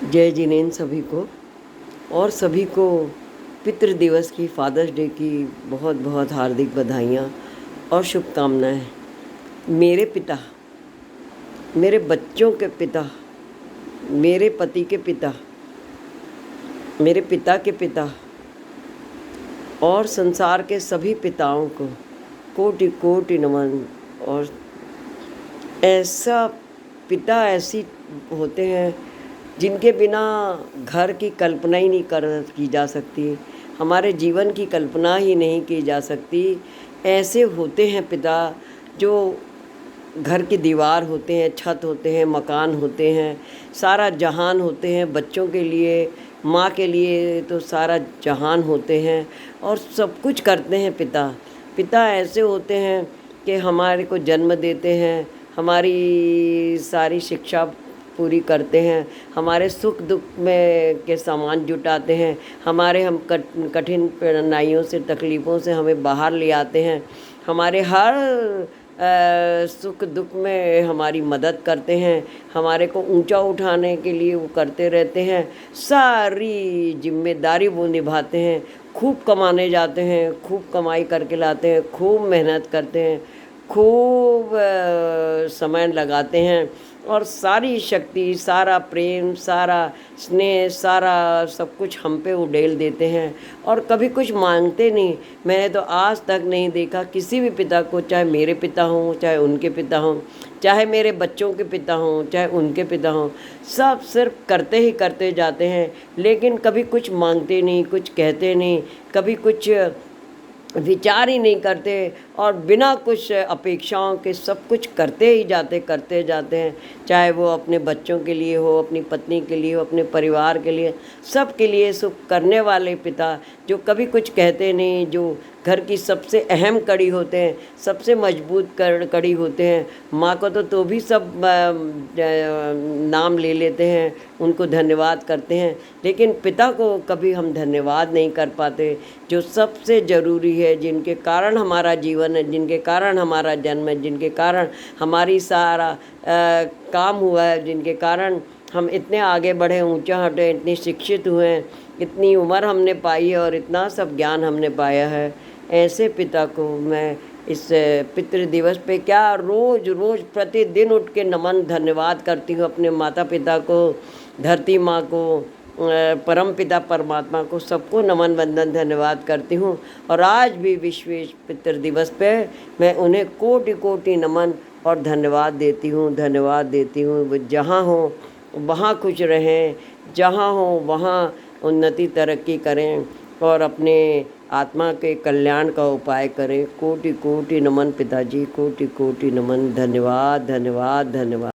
जय जिनेंद्र सभी को और सभी को पितृ दिवस की, फादर्स डे की बहुत बहुत हार्दिक बधाइयाँ और शुभकामनाएं। मेरे पिता, मेरे बच्चों के पिता, मेरे पति के पिता, मेरे पिता के पिता और संसार के सभी पिताओं को कोटि कोटि नमन। और ऐसा पिता ऐसी होते हैं जिनके बिना घर की कल्पना ही नहीं की जा सकती, हमारे जीवन की कल्पना ही नहीं की जा सकती। ऐसे होते हैं पिता जो घर की दीवार होते हैं, छत होते हैं, मकान होते हैं, सारा जहान होते हैं बच्चों के लिए। माँ के लिए तो सारा जहान होते हैं और सब कुछ करते हैं पिता। पिता ऐसे होते हैं कि हमारे को जन्म देते हैं, हमारी सारी शिक्षा पूरी करते हैं, हमारे सुख दुख में के सामान जुटाते हैं, हमारे हम कठिन कठिनाइयों से, तकलीफ़ों से हमें बाहर ले आते हैं, हमारे हर सुख दुख में हमारी मदद करते हैं, हमारे को ऊंचा उठाने के लिए वो करते रहते हैं। सारी जिम्मेदारी वो निभाते हैं। खूब कमाने जाते हैं, खूब कमाई करके लाते हैं, खूब मेहनत करते हैं, खूब समय लगाते हैं और सारी शक्ति, सारा प्रेम, सारा स्नेह, सारा सब कुछ हम पे उड़ेल देते हैं और कभी कुछ मांगते नहीं। मैंने तो आज तक नहीं देखा किसी भी पिता को, चाहे मेरे पिता हों, चाहे उनके पिता हों, चाहे मेरे बच्चों के पिता हों, चाहे उनके पिता हों, सब सिर्फ करते ही करते जाते हैं, लेकिन कभी कुछ मांगते नहीं, कुछ कहते नहीं, कभी कुछ विचार ही नहीं करते और बिना कुछ अपेक्षाओं के सब कुछ करते जाते हैं। चाहे वो अपने बच्चों के लिए हो, अपनी पत्नी के लिए हो, अपने परिवार के लिए, सब के लिए सुख करने वाले पिता जो कभी कुछ कहते नहीं, जो घर की सबसे अहम कड़ी होते हैं, सबसे मजबूत कड़ी होते हैं। माँ को तो भी सब नाम ले लेते हैं, उनको धन्यवाद करते हैं, लेकिन पिता को कभी हम धन्यवाद नहीं कर पाते, जो सबसे ज़रूरी है, जिनके कारण हमारा जीवन है, जिनके कारण हमारा जन्म है, जिनके कारण हमारी सारा काम हुआ है, जिनके कारण हम इतने आगे बढ़े, ऊंचा हटे, इतने शिक्षित हुए हैं, इतनी उम्र हमने पाई है और इतना सब ज्ञान हमने पाया है। ऐसे पिता को मैं इस पितृ दिवस पे क्या रोज़ रोज़ प्रतिदिन उठ के नमन धन्यवाद करती हूँ अपने माता पिता को, धरती माँ को, परम पिता परमात्मा को, सबको नमन वंदन धन्यवाद करती हूँ। और आज भी विश्व पितृ दिवस पे मैं उन्हें कोटि कोटि नमन और धन्यवाद देती हूँ। वो जहाँ हो वहाँ खुश रहें, जहाँ हो वहाँ उन्नति तरक्की करें और अपने आत्मा के कल्याण का उपाय करें। कोटि कोटि नमन पिताजी, कोटि कोटि नमन। धन्यवाद धन्यवाद धन्यवाद।